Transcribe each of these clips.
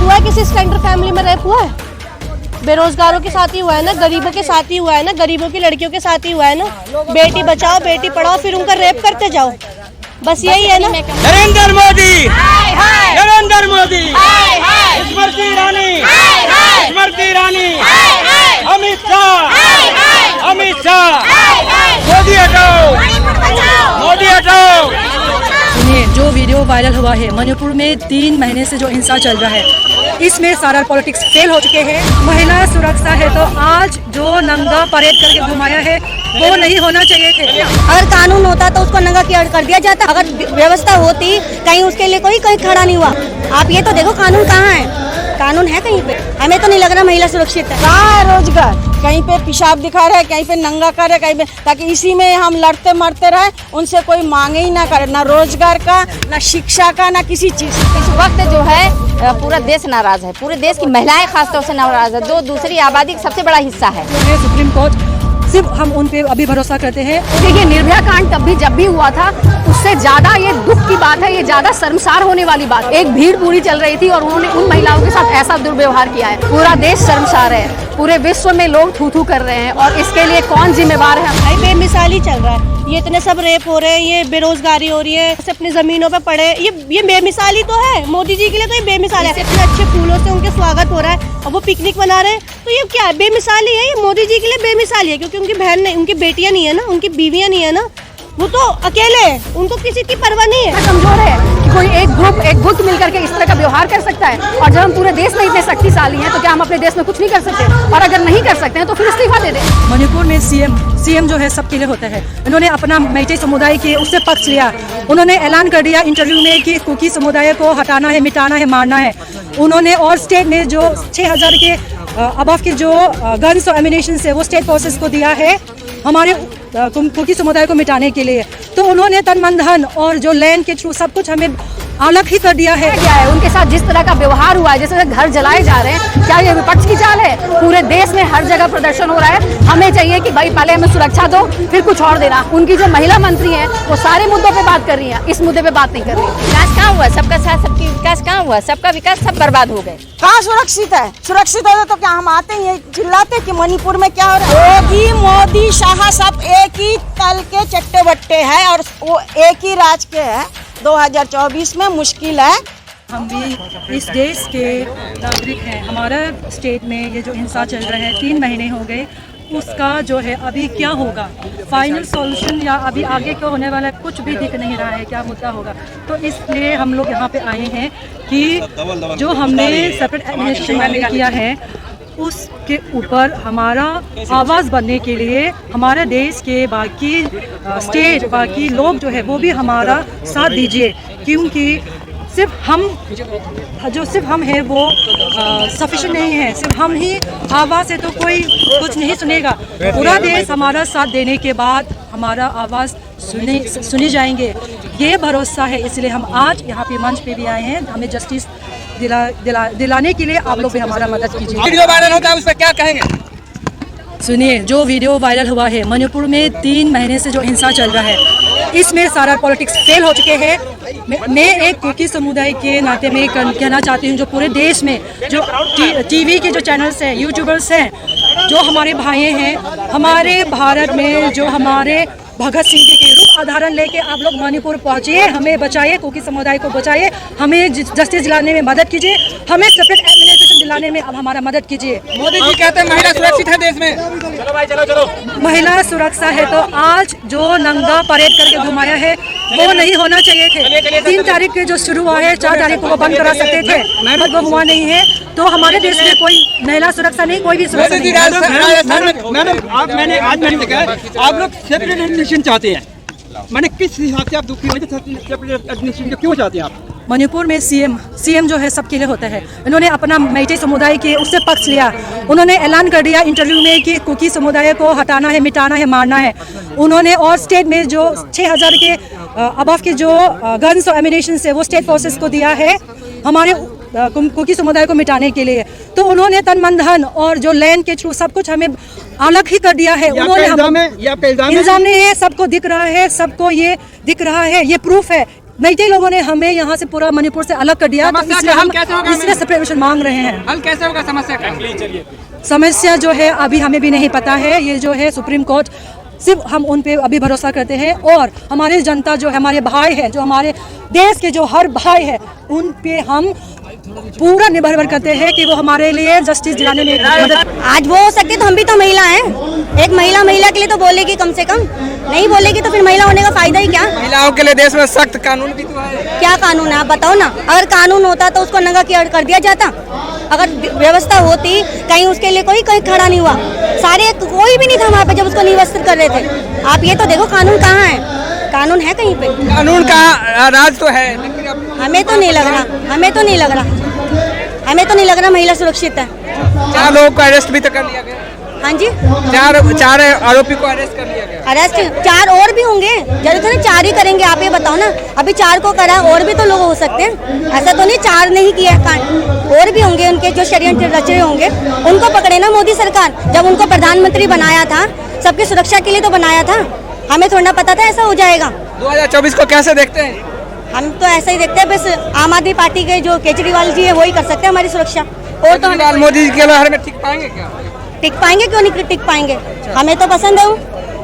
हुआ है किसी स्टैंडर्ड फैमिली में रेप हुआ है? बेरोजगारों के साथ ही हुआ है ना, गरीबों के साथ ही हुआ है ना, गरीबों की लड़कियों के साथ ही हुआ है ना। बेटी बचाओ बेटी पढ़ाओ, फिर उनका रेप करते जाओ, बस यही है ना। नरेंद्र मोदी, नरेंद्र मोदी, स्मृति ईरानी, स्मृति ईरानी, अमित शाह, अमित शाह, मोदी हटाओ, मोदी हटाओ। सुनिए, जो वीडियो वायरल हुआ है मणिपुर में 3 महीने से जो हिंसा चल रहा है, इसमें सारा पॉलिटिक्स फेल हो चुके हैं। महिला सुरक्षा है तो आज जो नंगा परेड करके घुमाया है वो नहीं होना चाहिए थे। अगर कानून होता तो उसको नंगा कर दिया जाता। अगर व्यवस्था होती कहीं उसके लिए कोई खड़ा नहीं हुआ। आप ये तो देखो कानून कहाँ है, कानून है कहीं पे? हमें तो नहीं लग रहा महिला सुरक्षित है। कहाँ है रोजगार? कहीं पे पेशाब दिखा रहे, कहीं पे नंगा कर रहे, कहीं पे, ताकि इसी में हम लड़ते मरते रहे, उनसे कोई मांगे ही ना करे, ना रोजगार का, ना शिक्षा का, ना किसी चीज। इस वक्त जो है पूरा देश नाराज है, पूरे देश की महिलाएं खासतौर से नाराज है, जो दूसरी आबादी का सबसे बड़ा हिस्सा है। सुप्रीम कोर्ट सिर्फ हम उन पे अभी भरोसा करते हैं। ये निर्भया कांड तब भी जब भी हुआ था, उससे ज्यादा ये दुख की बात है, ये ज्यादा शर्मसार होने वाली बात। एक भीड़ पूरी चल रही थी और उन्होंने उन महिलाओं के साथ ऐसा दुर्व्यवहार किया है। पूरा देश शर्मसार है, पूरे विश्व में लोग थू थू कर रहे हैं और इसके लिए कौन जिम्मेवार है? भाई बेमिसाली चल रहा है, ये इतने सब रेप हो रहे हैं, ये बेरोजगारी हो रही है, अपनी जमीनों पे पड़े, ये बेमिसाली तो है। मोदी जी के लिए तो ये बेमिसाल है। इतने अच्छे फूलों से उनके स्वागत हो रहा है और वो पिकनिक मना रहे हैं, तो ये क्या है? बेमिसाली है, ये मोदी जी के लिए बेमिसाली है, क्योंकि उनकी बहन नहीं, उनकी बेटियां नहीं है ना, उनकी बीवियां नहीं है ना, वो तो अकेले है, उनको किसी की परवाह नहीं है। कमजोर है कि कोई एक ग्रुप एक गुट मिलकर के इस तरह का व्यवहार कर सकता है, और जब हम पूरे देश में इतने शक्तिशाली हैं तो क्या हम अपने देश में कुछ नहीं कर सकते? और अगर नहीं कर सकते हैं तो फिर इस्तीफा दे दें। मणिपुर में सीएम जो है सबके लिए होता है। उन्होंने अपना मैते समुदाय के उससे पक्ष लिया। उन्होंने ऐलान कर दिया इंटरव्यू में कि कुकी समुदाय को हटाना है, मिटाना है, मारना है। उन्होंने और स्टेट में जो 6000 के अबव के जो गन्स और एमिनेशन है वो स्टेट फोर्सेस को दिया है हमारे कुकी समुदाय को मिटाने के लिए। तो उन्होंने तन मन धन और जो लैंड के थ्रू सब कुछ हमें अलग ही कर दिया है। क्या है उनके साथ जिस तरह का व्यवहार हुआ है, जैसे घर जलाए जा रहे हैं, क्या ये विपक्ष की चाल है? पूरे देश में हर जगह प्रदर्शन हो रहा है। हमें चाहिए कि भाई पहले हमें सुरक्षा दो, फिर कुछ और देना। उनकी जो महिला मंत्री हैं वो सारे मुद्दों पे बात कर रही हैं, इस मुद्दे पे बात नहीं कर रही। विकास कहाँ हुआ? सबका साथ सबकी विकास कहाँ हुआ? सबका विकास सब बर्बाद हो गए। कहाँ सुरक्षित है? सुरक्षित होता तो क्या हम आते ही चिल्लाते कि मणिपुर में क्या हो रहा है? योगी मोदी शाह सब एक ही तल के चट्टे बट्टे हैं और वो एक ही राज के हैं। 2024 में मुश्किल है। हम भी इस देश के नागरिक हैं। हमारा स्टेट में ये जो हिंसा चल रहा है 3 महीने हो गए, उसका जो है अभी क्या होगा, फाइनल सॉल्यूशन या अभी आगे क्या होने वाला है कुछ भी दिख नहीं रहा है, क्या मुद्दा होगा। तो इसलिए हम लोग यहाँ पे आए हैं कि जो हमने सेपरेट एडमिनिस्ट्रेशन किया है उसके ऊपर हमारा आवाज़ बनने के लिए हमारे देश के बाकी स्टेट, बाकी लोग जो है वो भी हमारा साथ दीजिए, क्योंकि सिर्फ हम हैं वो सफिशिएंट नहीं है। सिर्फ हम ही आवाज़ है तो कोई कुछ नहीं सुनेगा। पूरा देश हमारा साथ देने के बाद हमारा आवाज़ सुनी जाएंगे, ये भरोसा है। इसलिए हम आज यहाँ पे मंच पे भी आए हैं। हमें जस्टिस दिलाने के लिए आप लोग भी हमारा मदद कीजिए। वीडियो वायरल होता है उस पर क्या कहेंगे? सुनिए, जो वीडियो वायरल हुआ है मणिपुर में 3 महीने से जो हिंसा चल रहा है, इसमें सारा पॉलिटिक्स फेल हो चुके हैं। मैं एक कुकी समुदाय के नाते में कहना चाहती हूँ, जो पूरे देश में जो टीवी के जो चैनल्स हैं, यूट्यूबर्स हैं, जो हमारे भाई हैं, हमारे भारत में जो हमारे भगत सिंह जी के रूप आधारण लेके आप लोग मणिपुर पहुँचिए, हमें बचाइए, कुकी समुदाय को बचाइए, हमें जस्टिस दिलाने में मदद कीजिए, हमें सेपरेट एडमिनिस्ट्रेशन दिलाने में अब हमारा मदद कीजिए। मोदी जी कहते हैं महिला सुरक्षित है देश में। चलो भाई चलो। महिला सुरक्षा है तो आज जो नंगा परेड करके घुमाया है वो नहीं होना चाहिए थे। 3 तारीख के जो शुरू हुआ है 4 तारीख को वो बंद करा सकते थे, बट वो हुआ नहीं है। तो हमारे देश में कोई महिला सुरक्षा नहीं, कोई भी सुरक्षा नहीं। मैंने देखा है आप लोग सेपरेट एडमिनिस्ट्रेशन चाहते हैं, मैंने किस हिसाब से आप दुखी हुए सेपरेट एडमिनिस्ट्रेशन क्यों चाहते हैं आप? मणिपुर में सीएम जो है सबके लिए होता है। उन्होंने अपना मैते समुदाय के उससे पक्ष लिया। उन्होंने ऐलान कर दिया इंटरव्यू में कि कुकी समुदाय को हटाना है, मिटाना है, मारना है। उन्होंने और स्टेट में जो 6000 के अबव के जो गन्स और एमिनेशन है वो स्टेट फोर्सेस को दिया है हमारे कुकी समुदाय को मिटाने के लिए। तो उन्होंने तन मन धन और जो लैंड के थ्रू सब कुछ हमें अलग ही कर दिया है। उन्होंने इल्जाम नहीं है, सबको दिख रहा है, सबको ये दिख रहा है, ये प्रूफ है। मैते लोगों ने हमें यहाँ से पूरा मणिपुर से अलग कर दिया, तो समस्या इसलिए का हल हम कैसे होगा? इसलिए सेपरेशन मांग रहे हैं। हल कैसे होगा समस्या का? समस्या जो है अभी हमें भी नहीं पता है। ये जो है सुप्रीम कोर्ट, सिर्फ हम उन पे अभी भरोसा करते हैं, और हमारी जनता जो है, हमारे भाई है, जो हमारे देश के जो हर भाई है, उन पे हम पूरा निर्भर करते हैं कि वो हमारे लिए जस्टिस दिलाने में मदद। आज वो हो सकते तो हम भी तो महिला हैं। एक महिला के लिए तो बोलेगी, कम से कम नहीं बोलेगी तो फिर महिला होने का फायदा ही क्या? महिलाओं के लिए देश में सख्त कानून भी तो है। क्या कानून है आप बताओ ना। अगर कानून होता तो उसको नंगा कर दिया जाता। अगर व्यवस्था होती, कहीं उसके लिए कोई कहीं खड़ा नहीं हुआ, सारे कोई भी नहीं था वहाँ पे जब उसको निवस्त्र कर रहे थे। आप ये तो देखो कानून कहाँ है, कानून है कहीं पे? कानून का राज तो है, लेकिन हमें तो नहीं लग रहा, हमें तो नहीं लग रहा महिला सुरक्षित है। 4 लोगों को अरेस्ट भी तो कर लिया गया। हाँ जी, 4 आरोपी को अरेस्ट कर लिया गया। अरेस्ट 4 और भी होंगे, जरूरत है ना 4 ही करेंगे? आप ये बताओ ना, अभी 4 को करा, और भी तो लोग हो सकते हैं। ऐसा तो नहीं 4 नहीं किया कांड, और भी होंगे उनके जो षड्यंत्र रचे होंगे। उनको पकड़े ना मोदी सरकार, जब उनको प्रधानमंत्री बनाया था, सबकी सुरक्षा के लिए तो बनाया था। हमें थोड़ा पता था ऐसा हो जाएगा। 2024 को कैसे देखते हैं? हम तो ऐसा ही देखते हैं, बस आम आदमी पार्टी के जो केजरीवाल जी है वही कर सकते हैं हमारी सुरक्षा, और तो हमें मोदी जी के लहर में टिक पाएंगे क्या? टिक पाएंगे, क्यों नहीं टिक पाएंगे? हमें तो पसंद है वो।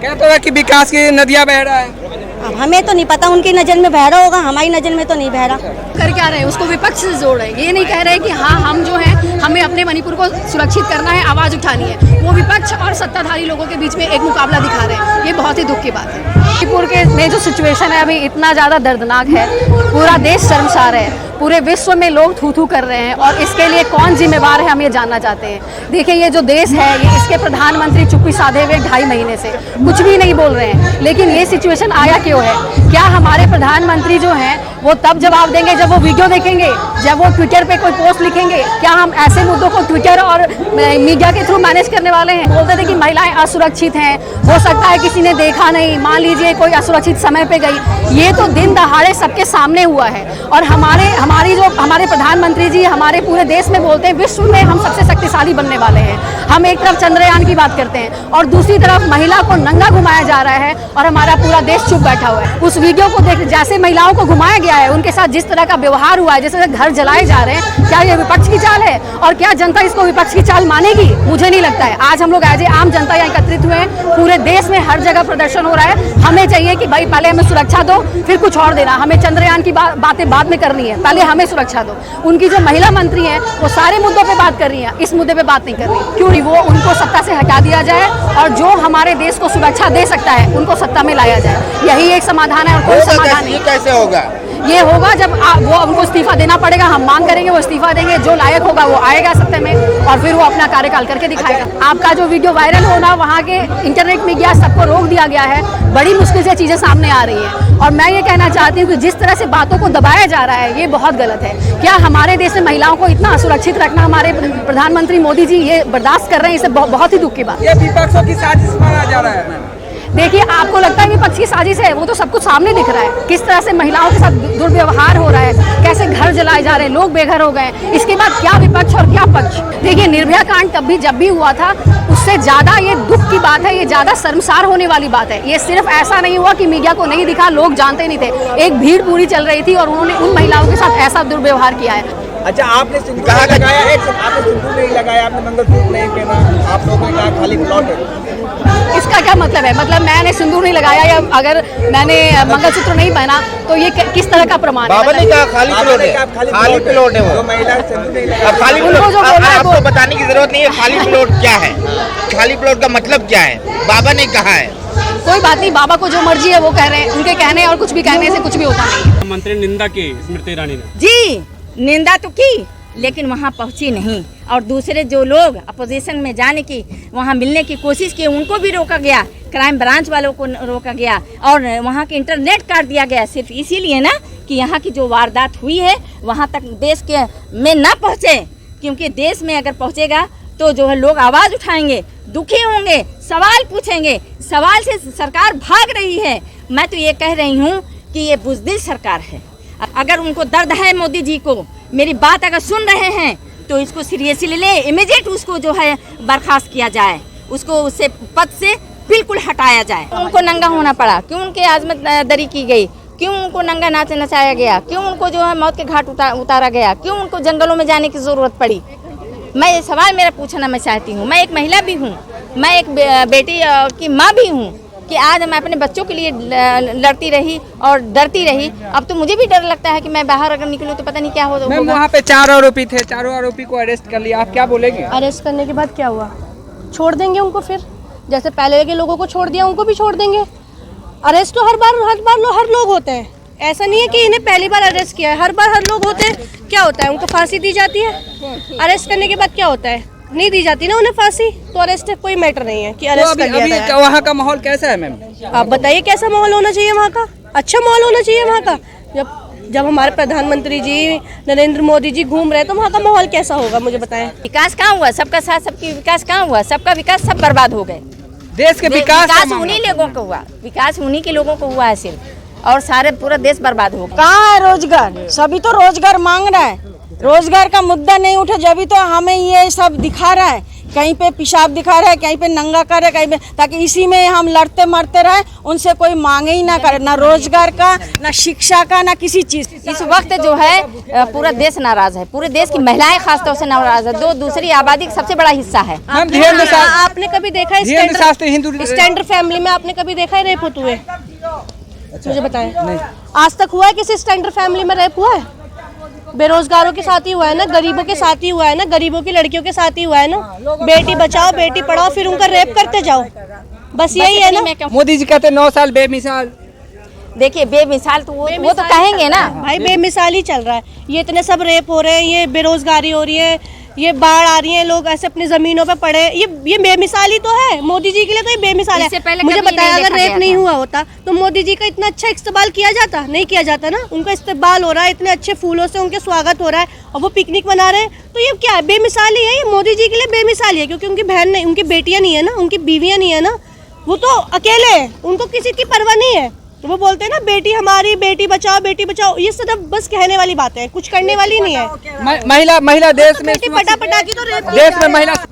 कहते हैं कि विकास की नदियां बह रहा है। अब हमें तो नहीं पता, उनकी नज़र में बह रहा होगा, हमारी नज़र में तो नहीं बह रहा। कर क्या रहे हैं, उसको विपक्ष से जोड़ रहे हैं। ये नहीं कह रहे कि हाँ हम जो है हमें अपने मणिपुर को सुरक्षित करना है, आवाज़ उठानी है। वो विपक्ष और सत्ताधारी लोगों के बीच में एक मुकाबला दिखा रहे हैं। ये बहुत ही दुख की बात है। मणिपुर के में जो सिचुएशन है अभी इतना ज़्यादा दर्दनाक है, पूरा देश शर्मसार है, पूरे विश्व में लोग थू थू कर रहे हैं, और इसके लिए कौन जिम्मेवार है हम ये जानना चाहते हैं। देखिए ये जो देश है, ये इसके प्रधानमंत्री चुप्पी साधे हुए 2.5 महीने से कुछ भी नहीं बोल रहे हैं, लेकिन ये सिचुएशन आया क्यों है? क्या हमारे प्रधानमंत्री जो हैं वो तब जवाब देंगे जब वो वीडियो देखेंगे, जब वो ट्विटर पे कोई पोस्ट लिखेंगे? क्या हम ऐसे मुद्दों को ट्विटर और मीडिया के थ्रू मैनेज करने वाले हैं? बोलते थे कि महिलाएं असुरक्षित हैं, हो सकता है किसी ने देखा नहीं, मान लीजिए कोई असुरक्षित समय पे गई। ये तो दिन दहाड़े सबके सामने हुआ है, और हमारे प्रधानमंत्री जी हमारे पूरे देश में बोलते हैं विश्व में हम सबसे शक्तिशाली बनने वाले हैं। हम एक तरफ चंद्रयान की बात करते हैं, और दूसरी तरफ महिला को नंगा घुमाया जा रहा है, और हमारा पूरा देश चुप बैठा हुआ है। उस वीडियो को देख, जैसे महिलाओं को घुमाया गया है, उनके साथ जिस तरह का व्यवहार हुआ है, जैसे घर जलाए जा रहे हैं, क्या ये विपक्ष की चाल है? और क्या जनता इसको विपक्ष की चाल मानेगी? मुझे नहीं लगता है। आज हम लोग एज ए आम जनता यहाँ एकत्रित हुए हैं, पूरे देश में हर जगह प्रदर्शन हो रहा है। हमें चाहिए कि भाई पहले हमें सुरक्षा दो, फिर कुछ और देना। हमें चंद्रयान की बातें बाद में करनी है, पहले हमें सुरक्षा दो। उनकी जो महिला मंत्री हैं वो सारे मुद्दों पे बात कर रही हैं, इस मुद्दे पे बात नहीं कर रही। क्यों नहीं? वो उनको सत्ता से हटा दिया जाए, और जो हमारे देश को सुरक्षा दे सकता है उनको सत्ता में लाया जाए। यही एक समाधान है, और कोई समाधान नहीं। कैसे होगा? ये होगा जब वो उनको इस्तीफा देना पड़ेगा, हम मांग करेंगे, वो इस्तीफा देंगे, जो लायक होगा वो आएगा सत्ता में, और फिर वो अपना कार्यकाल करके दिखाएगा। आपका जो वीडियो वायरल होना, वहाँ के इंटरनेट मीडिया सबको रोक दिया गया है, बड़ी मुश्किल से चीज़ें सामने आ रही हैं। और मैं ये कहना चाहती हूँ कि जिस तरह से बातों को दबाया जा रहा है ये बहुत गलत है। क्या हमारे देश में महिलाओं को इतना असुरक्षित रखना हमारे प्रधानमंत्री मोदी जी ये बर्दाश्त कर रहे हैं? इसे बहुत ही दुख की बात है। ये विपक्षों की साजिश माना जा रहा है। देखिए आपको लगता है विपक्ष की साजिश है, वो तो सब कुछ सामने दिख रहा है। किस तरह से महिलाओं के साथ दुर्व्यवहार हो रहा है, कैसे घर जलाए जा रहे हैं, लोग बेघर हो गए। इसके बाद क्या विपक्ष और क्या पक्ष? देखिए निर्भया कांड जब भी हुआ था, उससे ज़्यादा ये दुख की बात है, ये ज़्यादा शर्मसार होने वाली बात है। ये सिर्फ ऐसा नहीं हुआ कि मीडिया को नहीं दिखा, लोग जानते नहीं थे। एक भीड़ पूरी चल रही थी और उन्होंने उन महिलाओं के साथ ऐसा दुर्व्यवहार किया है। अच्छा, आपने सिंदूर नहीं लगाया है, आपने सिंदूर नहीं लगाया, आपने मंगलसूत्र नहीं पहना, आप लोगों ने कहा खाली प्लॉट है। इसका क्या मतलब है? मतलब मैंने सिंदूर नहीं लगाया या अगर मैंने मंगलसूत्र नहीं पहना तो ये किस तरह का प्रमाण है? बाबा ने कहा खाली प्लॉट है, खाली प्लॉट है वो। महिला सिंदूर नहीं लगाया, खाली प्लॉट आपको बताने की जरूरत नहीं है। खाली प्लॉट क्या है, खाली प्लॉट का मतलब क्या है, बाबा ने कहा है। कोई बात नहीं, बाबा को जो मर्जी है वो कह रहे हैं, उनके कहने और कुछ भी कहने से कुछ भी होता नहीं है। मंत्री निंदा की स्मृति ईरानी ने जी निंदा तो की, लेकिन वहाँ पहुँची नहीं। और दूसरे जो लोग अपोजिशन में जाने की, वहाँ मिलने की कोशिश की, उनको भी रोका गया। क्राइम ब्रांच वालों को रोका गया, और वहाँ के इंटरनेट काट दिया गया, सिर्फ इसीलिए ना कि यहाँ की जो वारदात हुई है वहाँ तक देश के में ना पहुँचे। क्योंकि देश में अगर पहुँचेगा तो जो है लोग आवाज़ उठाएंगे, दुखी होंगे, सवाल पूछेंगे। सवाल से सरकार भाग रही है। मैं तो ये कह रही हूँ कि ये बुज़दिल सरकार है। अगर उनको दर्द है मोदी जी को, मेरी बात अगर सुन रहे हैं तो इसको सीरियसली ले, इमीडिएट उसको जो है बर्खास्त किया जाए, उसको उससे पद से बिल्कुल हटाया जाए। उनको नंगा होना पड़ा, क्यों उनके आजमत दरी की गई, क्यों उनको नंगा नाच नचाया गया, क्यों उनको जो है मौत के घाट उतारा गया, क्यों उनको जंगलों में जाने की ज़रूरत पड़ी। मैं ये सवाल मेरा पूछना मैं चाहती हूँ। मैं एक महिला भी हूँ, मैं एक बेटी की माँ भी हूँ कि आज मैं अपने बच्चों के लिए लड़ती रही और डरती रही। अब तो मुझे भी डर लगता है कि मैं बाहर अगर निकलूँ तो पता नहीं क्या होगा। मैम वहाँ पे 4 आरोपी थे, चारों आरोपी को अरेस्ट कर लिया, आप क्या बोलेंगे? अरेस्ट करने के बाद क्या हुआ? छोड़ देंगे उनको, फिर जैसे पहले के लोगों को छोड़ दिया उनको भी छोड़ देंगे। अरेस्ट तो हर बार हर लोग होते हैं, ऐसा नहीं है कि इन्हें पहली बार अरेस्ट किया है, हर बार हर लोग होते हैं। क्या होता है, उनको फांसी दी जाती है। अरेस्ट करने के बाद क्या होता है, नहीं दी जाती ना उन्हें फांसी, तो अरेस्ट कोई मैटर नहीं है कि अरेस्ट कर लिया गया। वहाँ का माहौल कैसा है मैम? आप बताइए कैसा माहौल होना चाहिए वहाँ का? अच्छा माहौल होना चाहिए वहाँ का। जब हमारे प्रधानमंत्री जी नरेंद्र मोदी जी घूम रहे हैं तो वहाँ का माहौल कैसा होगा, मुझे बताएं। विकास कहाँ हुआ? सबका साथ सबकी विकास कहाँ हुआ? सबका विकास सब बर्बाद हो गए। देश के विकास उन्हीं लोगों को हुआ, विकास उन्हीं के लोगों को हुआ है सिर्फ, और सारे पूरा देश बर्बाद हो गया। कहाँ है रोजगार? सभी तो रोजगार मांग रहा है, रोजगार का मुद्दा नहीं उठा, जब तो हमें ये सब दिखा रहा है, कहीं पे पेशाब दिखा रहा है, कहीं पे नंगा कर रहा है, कहीं पे, ताकि इसी में हम लड़ते मरते रहे, उनसे कोई मांगे ही ना करे, ना रोजगार का, ना शिक्षा का, ना किसी चीज। इस वक्त जो है पूरा देश नाराज है, पूरे देश की महिलाएं खासतौर से नाराज है। दूसरी आबादी का सबसे बड़ा हिस्सा है। आपने कभी देखा स्टैंडर्ड फैमिली में, आपने कभी देखा है रेप होते हुए? मुझे बताएं, आज तक हुआ है किसी स्टैंडर्ड फैमिली में रेप हुआ है? बेरोजगारों के साथ ही हुआ है ना, गरीबों के साथ ही हुआ है ना, गरीबों की लड़कियों के साथ ही हुआ है ना। बेटी बचाओ बेटी पढ़ाओ, फिर उनका रेप करते जाओ, बस यही है ना। मोदी जी कहते 9 साल बेमिसाल। देखिए बेमिसाल तो वो तो कहेंगे ना भाई, बेमिसाल ही चल रहा है। ये इतने सब रेप हो रहे हैं, ये बेरोजगारी हो रही है, ये बाढ़ आ रही है, लोग ऐसे अपनी जमीनों पे पड़े, ये बेमिसाल ही तो है। मोदी जी के लिए तो ये बेमिसाल है। मुझे बताया, अगर रेप नहीं हुआ होता तो मोदी जी का इतना अच्छा इस्तेमाल किया जाता? नहीं किया जाता ना। उनका इस्तेमाल हो रहा है, इतने अच्छे फूलों से उनके स्वागत हो रहा है और वो पिकनिक मना रहे हैं, तो ये क्या है? बेमिसाल ही है। ये मोदी जी के लिए बेमिसाल ही है, क्योंकि उनकी बहन नहीं, उनकी बेटियां नहीं है ना, उनकी बीवियां नहीं है ना, वो तो अकेले है, उनको किसी की परवाह नहीं है। तो वो बोलते हैं ना, बेटी हमारी, बेटी बचाओ, ये सिर्फ बस कहने वाली बातें हैं, कुछ करने वाली नहीं है। महिला देश में पटा की तो रेप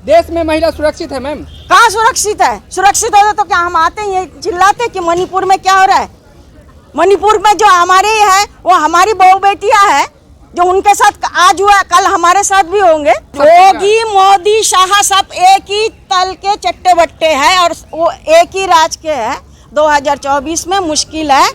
देश में महिला सुरक्षित है मैम? कहाँ सुरक्षित है? सुरक्षित होता तो क्या हम आते ही चिल्लाते कि मणिपुर में क्या हो रहा है? मणिपुर में जो हमारे है वो हमारी बहू बेटियां है, जो उनके साथ आज हुआ कल हमारे साथ भी होंगे। योगी मोदी शाह सब एक ही तल के चट्टे बट्टे हैं और वो एक ही राज के है। 2024 में मुश्किल है